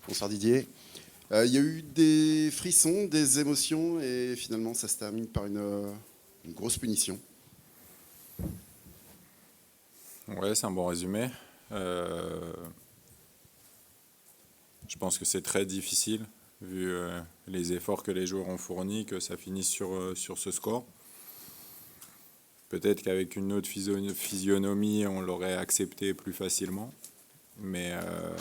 Bonsoir Didier. Il y a eu des frissons, des émotions et finalement ça se termine par une grosse punition. Ouais, c'est un bon résumé. Euh, je pense que c'est très difficile, vu les efforts que les joueurs ont fournis, que ça finisse sur ce score. Peut-être qu'avec une autre physionomie, on l'aurait accepté plus facilement. Mais, euh,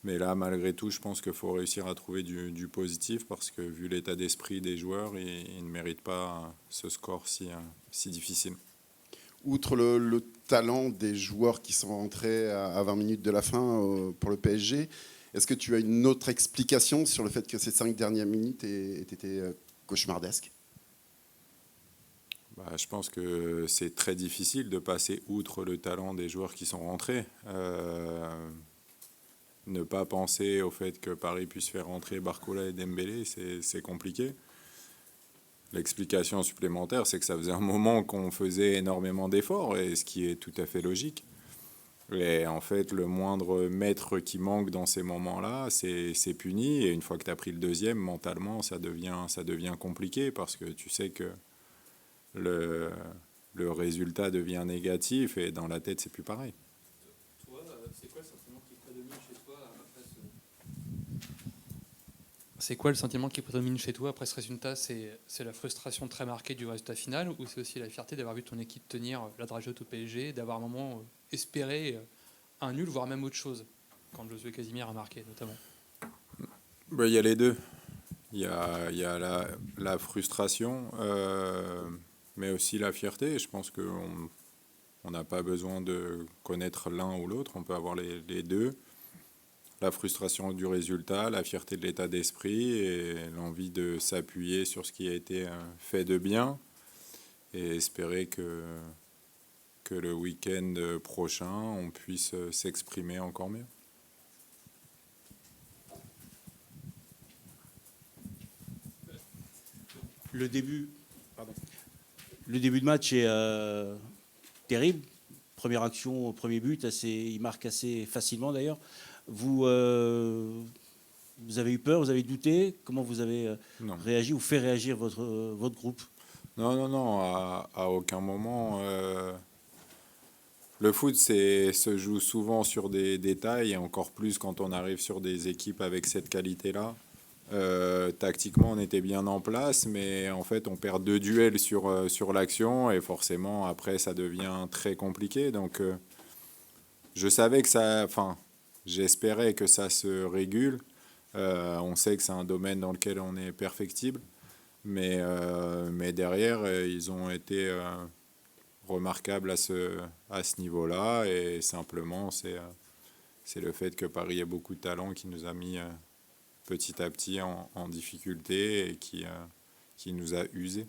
mais là, malgré tout, je pense qu'il faut réussir à trouver du positif parce que vu l'état d'esprit des joueurs, ils ne méritent pas ce score si difficile. Outre le talent des joueurs qui sont rentrés à 20 minutes de la fin pour le PSG, est-ce que tu as une autre explication sur le fait que ces 5 dernières minutes aient été cauchemardesques? Je pense que c'est très difficile de passer outre le talent des joueurs qui sont rentrés. Ne pas penser au fait que Paris puisse faire rentrer Barcola et Dembélé, c'est compliqué. L'explication supplémentaire, c'est que ça faisait un moment qu'on faisait énormément d'efforts, et ce qui est tout à fait logique. Et en fait, le moindre mètre qui manque dans ces moments-là, c'est puni. Et une fois que tu as pris le deuxième, mentalement, ça devient compliqué parce que tu sais que le, le résultat devient négatif et dans la tête, c'est plus pareil. Toi, c'est quoi le sentiment qui prédomine chez toi après ce... C'est quoi le sentiment qui prédomine chez toi après ce résultat? C'est la frustration très marquée du résultat final ou c'est aussi la fierté d'avoir vu ton équipe tenir la dragée au PSG, d'avoir un moment espéré un nul, voire même autre chose, quand Josué Casimir a marqué notamment? Il y a les deux. Il y a la frustration, mais aussi la fierté. Je pense qu'on on n'a pas besoin de connaître l'un ou l'autre, on peut avoir les deux. La frustration du résultat, la fierté de l'état d'esprit et l'envie de s'appuyer sur ce qui a été fait de bien et espérer que le week-end prochain, on puisse s'exprimer encore mieux. Le début, pardon. Le début de match est terrible. Première action, premier but, il marque assez facilement d'ailleurs. Vous, vous avez eu peur, vous avez douté. Comment vous avez Non. réagi ou fait réagir votre groupe? Non, non, non, à aucun moment. Le foot se joue souvent sur des détails et encore plus quand on arrive sur des équipes avec cette qualité-là. Tactiquement, on était bien en place, mais en fait, on perd 2 duels sur l'action et forcément, après, ça devient très compliqué. Donc, je savais que ça, enfin, j'espérais que ça se régule. On sait que c'est un domaine dans lequel on est perfectible, mais derrière, ils ont été remarquables à ce niveau-là et simplement, c'est le fait que Paris a beaucoup de talent qui nous a mis petit à petit en difficulté et qui nous a usés.